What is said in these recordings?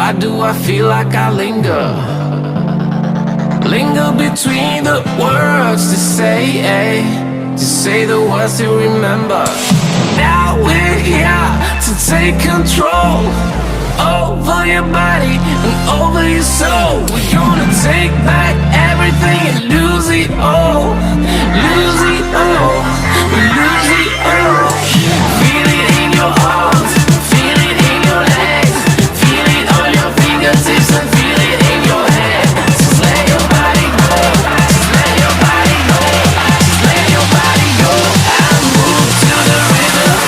Why do I feel like I linger? Linger between the words to say the words to remember. Now we're here to take control over your body and over your soul. We're gonna take back everything and lose it all. Lose it all. Lose it all. Feel it in your arms, feel it in your legs, feel it on your fingertips and feel it in your head. Just let your body go, just let your body go, just let your body go and move to the rhythm.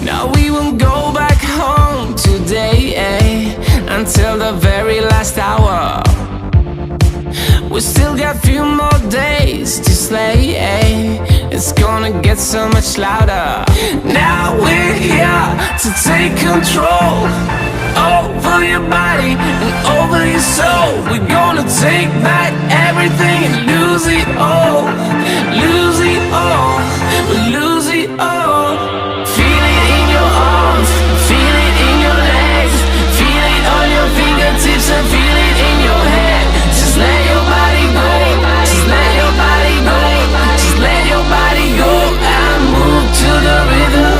Now we won't go back home today, until the very last hour. We still got a few more days to slay, it's gonna get so much louder. Now we're here to take control over your body and over your soul. We're gonna take back everything and lose it all. Lose it all, lose it all. Feel it in your arms, feel it in your legs, feel it on your fingertips and feel it in your head. Just let your body go, just let your body go, just let your body go and move to the rhythm.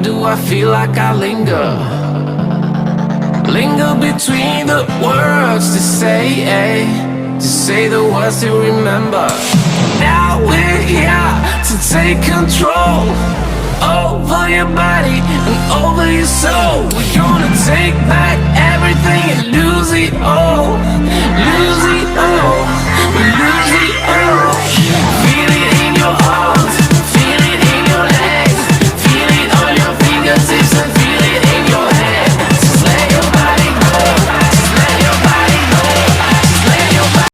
do I feel like I linger? Linger between the words to say the words to remember. Now we're here to take control over your body and over your soul. We're gonna take back everything.